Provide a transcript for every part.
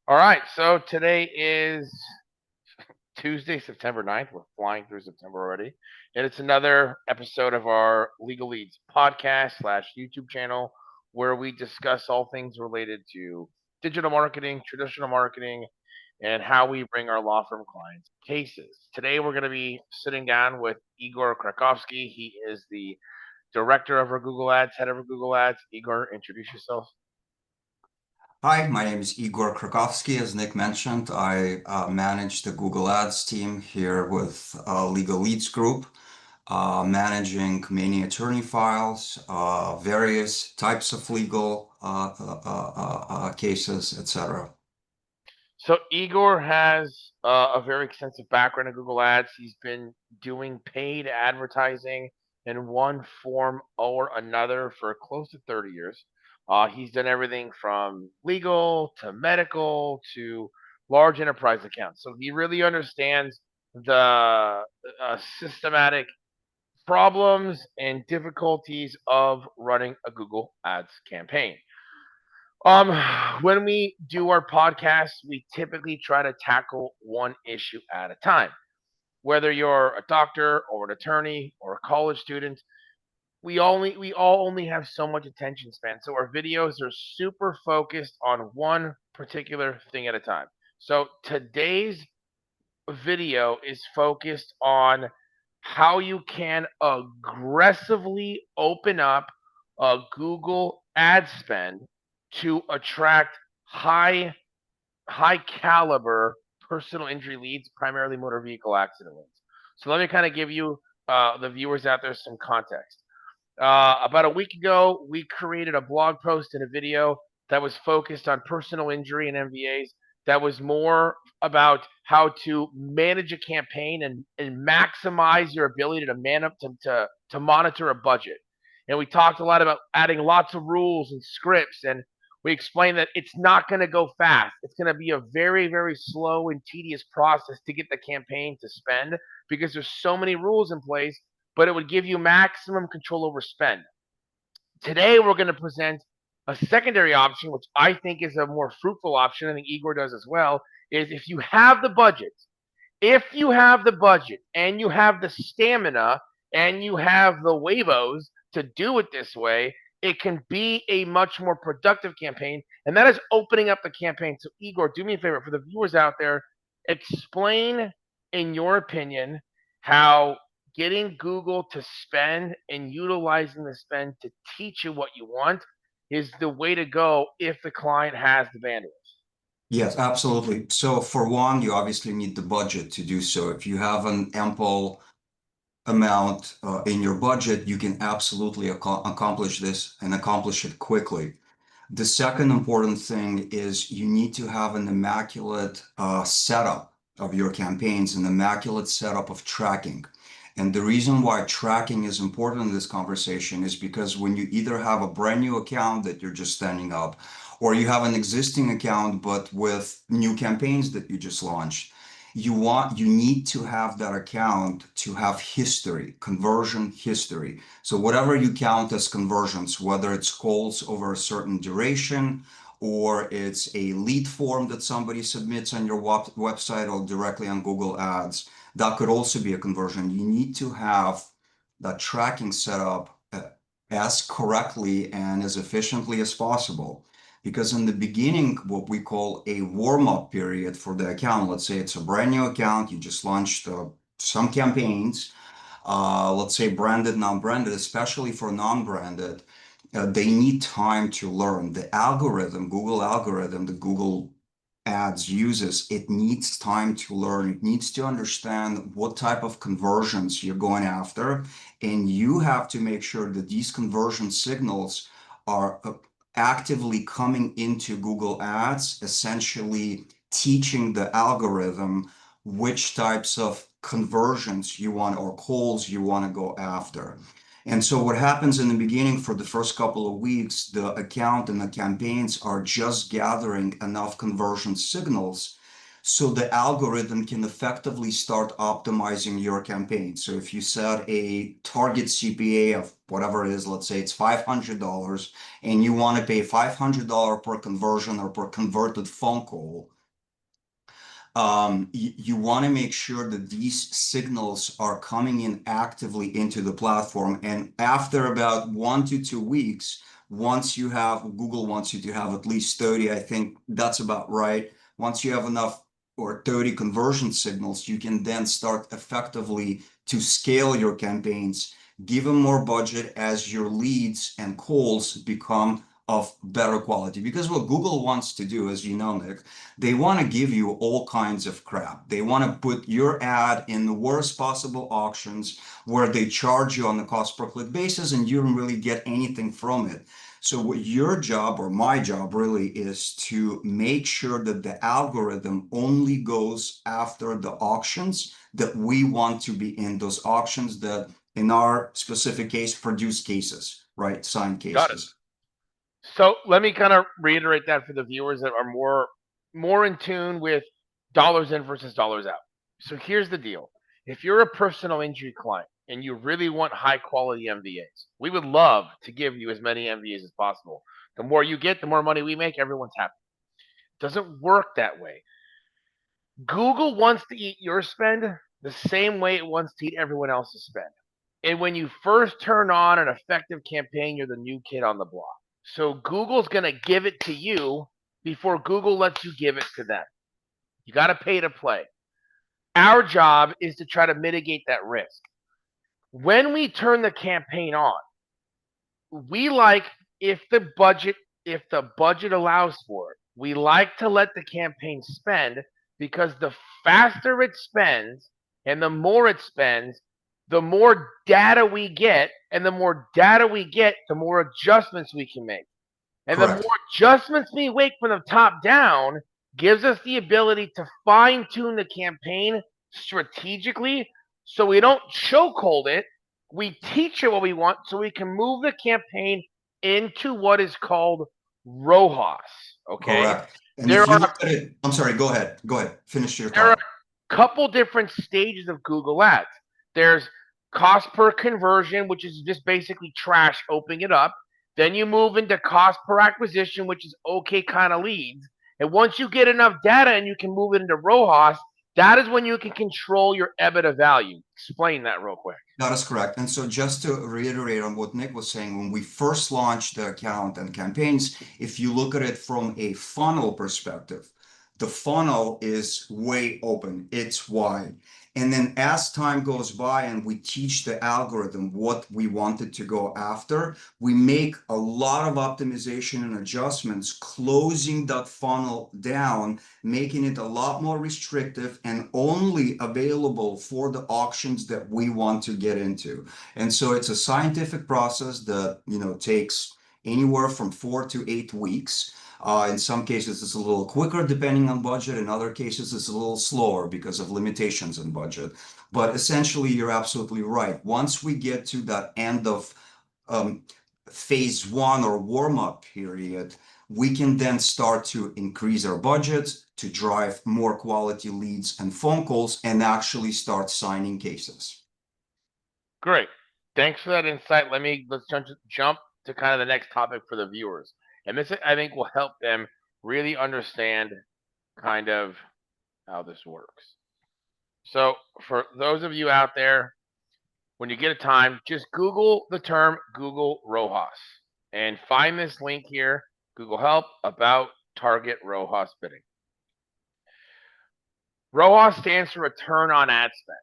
All right, so today is Tuesday, September 9th. We're flying through September already. And it's another episode of our Legal Leads podcast slash YouTube channel where we discuss all things related to digital marketing, traditional marketing, and how we bring our law firm clients cases. Today we're going to be sitting down with Igor Krakovsky. He is the director of our Google Ads, head of our Google Ads. Igor, introduce yourself. Hi, my name is Igor Krakovsky. As Nick mentioned, I manage the Google Ads team here with Legal Leads Group, managing many attorney files, various types of legal cases, etc. So Igor has a very extensive background in Google Ads. He's been doing paid advertising in one form or another for close to 30 years. He's done everything from legal to medical to large enterprise accounts. So he really understands the systematic problems and difficulties of running a Google Ads campaign. Um, when we do our podcast, we typically try to tackle one issue at a time. Whether you're a doctor or an attorney or a college student, we all only have so much attention span. So our videos are super focused on one particular thing at a time. So today's video is focused on how you can aggressively open up a Google ad spend to attract high high caliber personal injury leads, primarily motor vehicle accident leads. So let me kind of give you the viewers out there some context. About a week ago, we created a blog post and a video that was focused on personal injury and MVAs. That was more about how to manage a campaign and maximize your ability to man up to monitor a budget. And we talked a lot about adding lots of rules and scripts, and we explained that it's not going to go fast. It's going to be a very, very slow and tedious process to get the campaign to spend because there's so many rules in place, but it would give you maximum control over spend. Today, we're going to present a secondary option, which I think is a more fruitful option. I think Igor does as well. Is if you have the budget and you have the stamina and you have the huevos to do it this way, it can be a much more productive campaign. And that is opening up the campaign. So, Igor, do me a favor for the viewers out there, explain, in your opinion, how getting Google to spend and utilizing the spend to teach you what you want is the way to go if the client has the bandwidth. Yes, absolutely. So for one, you obviously need the budget to do so. If you have an ample amount in your budget, you can absolutely accomplish this and accomplish it quickly. The second important thing is you need to have an immaculate setup of your campaigns, an immaculate setup of tracking. And the reason why tracking is important in this conversation is because when you either have a brand new account that you're just standing up, or you have an existing account but with new campaigns that you just launched, you need to have that account to have history, conversion history. So whatever you count as conversions, whether it's calls over a certain duration, or it's a lead form that somebody submits on your website or directly on Google Ads, that could also be a conversion. You need to have that tracking set up as correctly and as efficiently as possible. Because in the beginning, what we call a warm-up period for the account, let's say it's a brand new account, you just launched some campaigns, let's say branded, non-branded, especially for non-branded, they need time to learn. The algorithm, Google algorithm, the Google Ads uses, it needs time to learn. It needs to understand what type of conversions you're going after. And you have to make sure that these conversion signals are actively coming into Google Ads, essentially teaching the algorithm which types of conversions you want or calls you want to go after. And so what happens in the beginning for the first couple of weeks, the account and the campaigns are just gathering enough conversion signals so the algorithm can effectively start optimizing your campaign. So if you set a target CPA of whatever it is, let's say it's $500, and you want to pay $500 per conversion or per converted phone call, You want to make sure that these signals are coming in actively into the platform. And after about 1 to 2 weeks, once you have, Google wants you to have at least 30, I think that's about right. Once you have enough or 30 conversion signals, you can then start effectively to scale your campaigns, give them more budget as your leads and calls become of better quality. Because what Google wants to do, as you know, Nick, they want to give you all kinds of crap. They want to put your ad in the worst possible auctions where they charge you on the cost per click basis and you don't really get anything from it. So what your job or my job really is to make sure that the algorithm only goes after the auctions that we want to be in, those auctions that in our specific case produce cases, right? Signed Got it. cases. So let me kind of reiterate that for the viewers that are more in tune with dollars in versus dollars out. So here's the deal. If you're a personal injury client and you really want high quality MVAs, we would love to give you as many MVAs as possible. The more you get, the more money we make, everyone's happy. It doesn't work that way. Google wants to eat your spend the same way it wants to eat everyone else's spend. And when you first turn on an effective campaign, you're the new kid on the block. So Google's going to give it to you before Google lets you give it to them. You got to pay to play. Our job is to try to mitigate that risk. When we turn the campaign on, we like if the budget allows for it, we like to let the campaign spend because the faster it spends and the more it spends, the more data we get, and the more data we get, the more adjustments we can make. And the more Correct. adjustments we make from the top down gives us the ability to fine tune the campaign strategically so we don't chokehold it. We teach it what we want so we can move the campaign into what is called ROHAS. Okay. Correct. And There if you are look at it, I'm sorry, go ahead. Go ahead. Finish your there are thought. a couple different stages of Google Ads. There's cost per conversion, which is just basically trash, opening it up. Then you move into cost per acquisition, which is okay kind of leads. And once you get enough data and you can move it into ROHAS, that is when you can control your EBITDA value. Explain that real quick. That is correct. And so just to reiterate on what Nick was saying, when we first launched the account and campaigns, if you look at it from a funnel perspective, the funnel is way open, it's wide. And then as time goes by and we teach the algorithm what we wanted to go after, we make a lot of optimization and adjustments, closing that funnel down, making it a lot more restrictive and only available for the auctions that we want to get into. And so it's a scientific process that, takes anywhere from 4 to 8 weeks. In some cases, it's a little quicker depending on budget. In other cases, it's a little slower because of limitations in budget. But essentially, you're absolutely right. Once we get to that end of um, phase one or warm-up period, we can then start to increase our budgets to drive more quality leads and phone calls and actually start signing cases. Great. Thanks for that insight. Let's jump to kind of the next topic for the viewers. And this I think will help them really understand kind of how this works. So, for those of you out there, when you get a time, just Google the term Google ROHAS and find this link here Google Help about target ROHAS bidding. ROHAS stands for return on ad spend.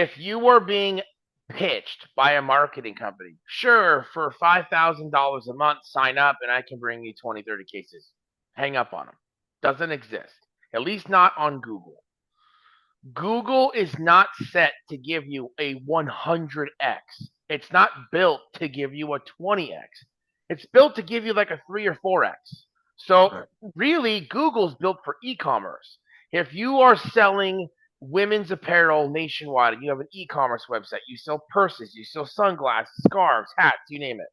If you are being pitched by a marketing company, sure, for $5,000 a month, sign up and I can bring you 20, 30 cases. Hang up on them. Doesn't exist, at least not on Google. Google is not set to give you a 100x. It's not built to give you a 20x. It's built to give you like a 3 or 4x. So, Right. really, Google's built for e commerce. If you are selling women's apparel nationwide and you have an e commerce website, you sell purses, you sell sunglasses, scarves, hats, you name it,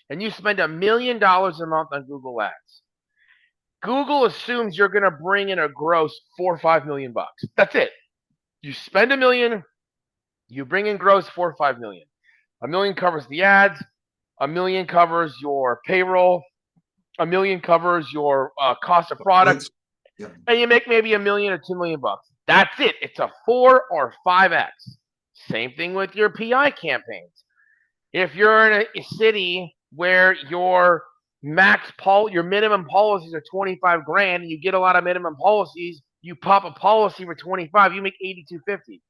and you spend $1 million a month on Google Ads, Google assumes you're going to bring in a gross 4 or 5 million bucks. That's it. You spend $1 million, you bring in gross 4 or 5 million. $1 million covers the ads, $1 million covers your payroll, $1 million covers your cost of product, Let's, Yep. and you make maybe $1 million or $2 million. That's it. It's a 4 or 5x. Same thing with your PI campaigns. If you're in a city where your minimum policies are 25 grand, and you get a lot of minimum policies, you pop a policy for 25, you make 8250.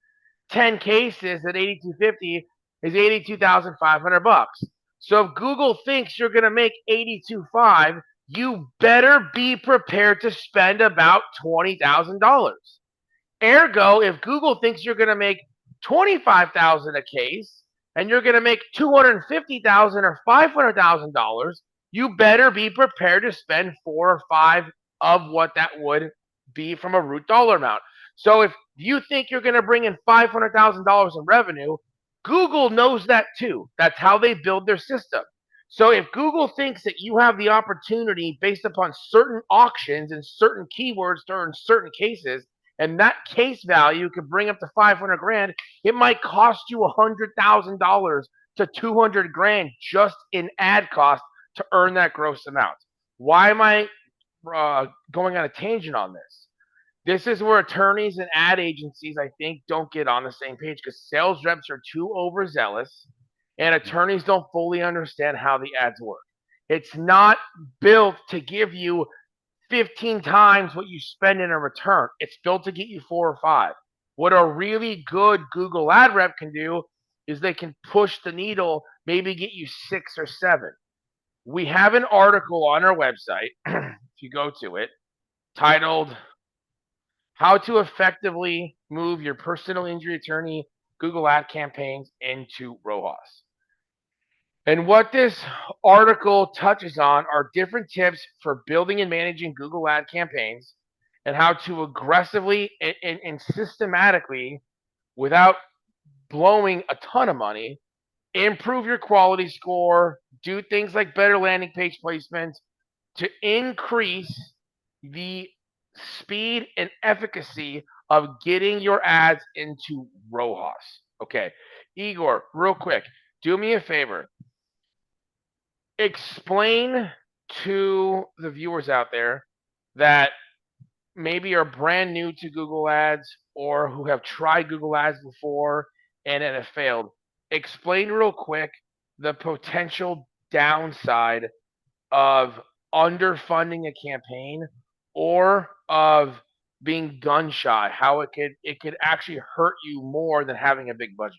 10 cases at 8250 is 82,500 bucks. So if Google thinks you're going to make 82.5, you better be prepared to spend about $20,000. Ergo, if Google thinks you're going to make 25,000 a case and you're going to make 250,000 or $500,000, you better be prepared to spend 4 or 5 of what that would be from a root dollar amount. So if you think you're going to bring in $500,000 in revenue, Google knows that too. That's how they build their system. So if Google thinks that you have the opportunity based upon certain auctions and certain keywords to earn certain cases, and that case value could bring up to 500 grand, it might cost you $100,000 to 200 grand just in ad cost to earn that gross amount. Why am I going on a tangent on this? This is where attorneys and ad agencies, I think, don't get on the same page because sales reps are too overzealous and attorneys don't fully understand how the ads work. It's not built to give you 15 times what you spend in a return. It's built to get you 4 or 5. What a really good Google ad rep can do is they can push the needle, maybe get you 6 or 7. We have an article on our website, if you go to it, titled How to Effectively Move Your Personal Injury Attorney Google Ad Campaigns into ROAS. And what this article touches on are different tips for building and managing Google Ad campaigns and how to aggressively and systematically, without blowing a ton of money, improve your quality score, do things like better landing page placement to increase the speed and efficacy of getting your ads into ROAS. Okay, Igor, real quick, do me a favor. Explain to the viewers out there that maybe are brand new to Google Ads or who have tried Google Ads before and it have failed. Explain real quick the potential downside of underfunding a campaign or of being gun shy, how it could actually hurt you more than having a big budget.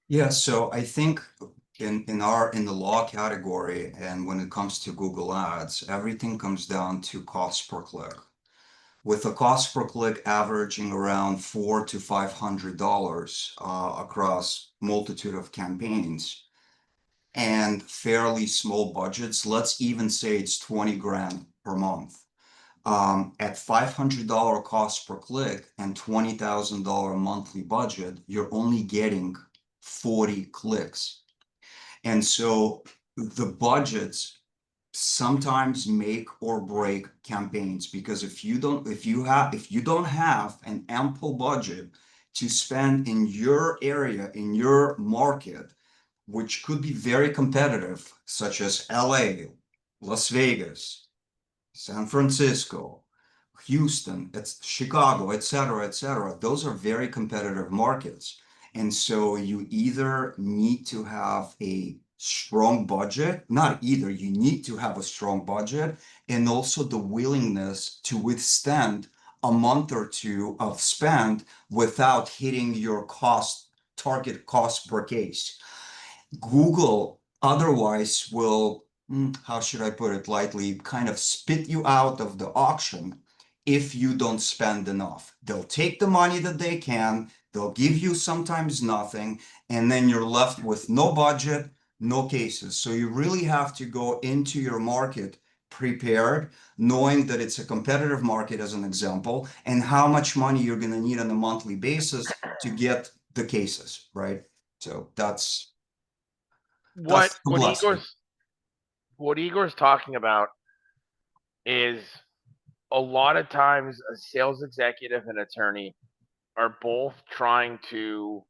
Yeah, so I think in the law category and when it comes to Google Ads, everything comes down to cost per click. With a cost per click averaging around $400 to $500 across multitude of campaigns and fairly small budgets, let's even say it's 20 grand per month. At $500 cost per click and $20,000 monthly budget, you're only getting 40 clicks. And so the budgets sometimes make or break campaigns because if you don't have an ample budget to spend in your area, in your market, which could be very competitive, such as LA, Las Vegas, San Francisco, Houston, it's Chicago, et cetera. Those are very competitive markets. And so you either need to have a strong budget, not either, you need to have a strong budget and also the willingness to withstand a month or two of spend without hitting your target cost per case. Google otherwise will, how should I put it lightly, kind of spit you out of the auction if you don't spend enough. They'll take the money that they can, they'll give you sometimes nothing, and then you're left with no budget, no cases. So you really have to go into your market prepared, knowing that it's a competitive market, as an example, and how much money you're going to need on a monthly basis to get the cases, right? So What that's the what blessing. Igor's talking about is a lot of times a sales executive and attorney are both trying to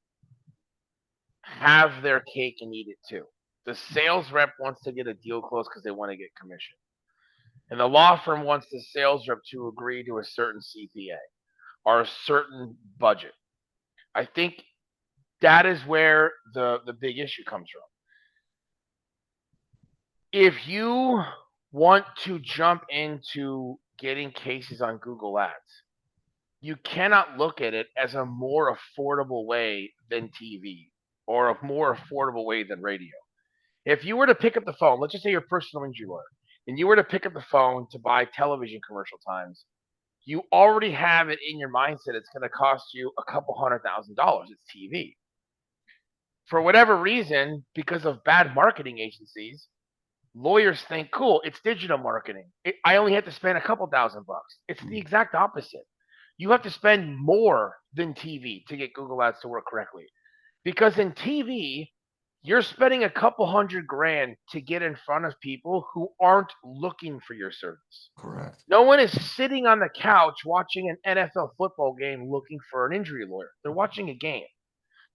have their cake and eat it too. The sales rep wants to get a deal closed because they want to get commission. And the law firm wants the sales rep to agree to a certain CPA or a certain budget. I think that is where the big issue comes from. If you want to jump into getting cases on Google Ads, you cannot look at it as a more affordable way than TV or a more affordable way than radio. If you were to pick up the phone, let's just say you're a personal injury lawyer, and you were to pick up the phone to buy television commercial times, you already have it in your mindset it's going to cost you a couple $100,000. It's TV. For whatever reason, because of bad marketing agencies, lawyers think, cool, it's digital marketing. I only have to spend a couple $1,000. It's the exact opposite. You have to spend more than TV to get Google Ads to work correctly. Because in TV, you're spending a couple $100,000 to get in front of people who aren't looking for your service. Correct. No one is sitting on the couch watching an NFL football game looking for an injury lawyer. They're watching a game.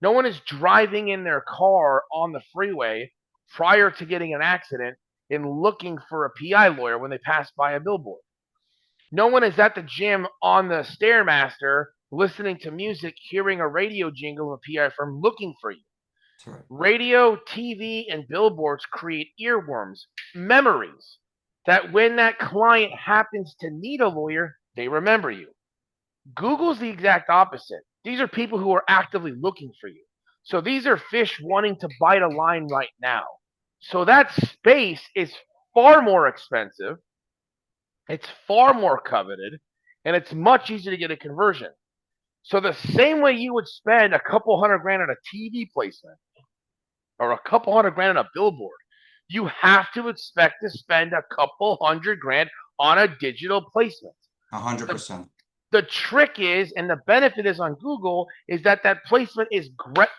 No one is driving in their car on the freeway prior to getting an accident and looking for a PI lawyer when they pass by a billboard. No one is at the gym on the Stairmaster listening to music, hearing a radio jingle of a PI firm looking for you. Right. Radio, TV, and billboards create earworms, memories, that when that client happens to need a lawyer, they remember you. Google's the exact opposite. These are people who are actively looking for you. So these are fish wanting to bite a line right now. So that space is far more expensive, it's far more coveted, and it's much easier to get a conversion. So the same way you would spend a couple $100,000 on a TV placement or a couple $100,000 on a billboard, you have to expect to spend a couple $100,000 on a digital placement. 100%. The trick is, and the benefit is on Google, is that that placement is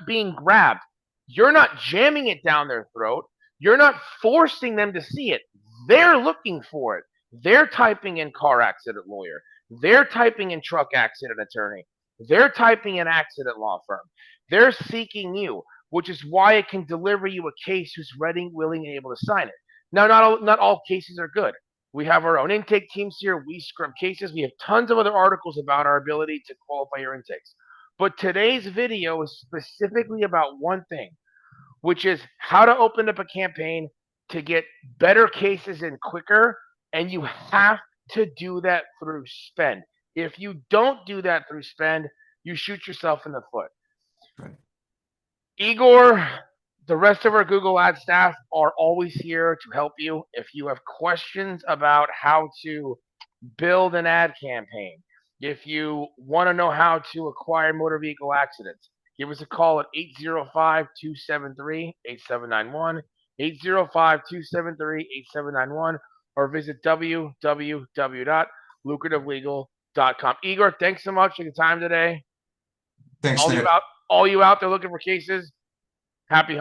being grabbed. You're not jamming it down their throat. You're not forcing them to see it. They're looking for it. They're typing in car accident lawyer. They're typing in truck accident attorney. They're typing in accident law firm. They're seeking you, which is why it can deliver you a case who's ready, willing, and able to sign it. Now, not all cases are good. We have our own intake teams here. We scrub cases. We have tons of other articles about our ability to qualify your intakes. But today's video is specifically about one thing, which is how to open up a campaign to get better cases in quicker. And you have to do that through spend. If you don't do that through spend, you shoot yourself in the foot. Right. Igor, the rest of our Google Ad staff are always here to help you. If you have questions about how to build an ad campaign, if you want to know how to acquire motor vehicle accidents, give us a call at 805-273-8791, 805-273-8791, or visit www.lucrativelegal.com. Igor, thanks so much for your time today. Thanks, Nick. All you out there looking for cases, happy hunting.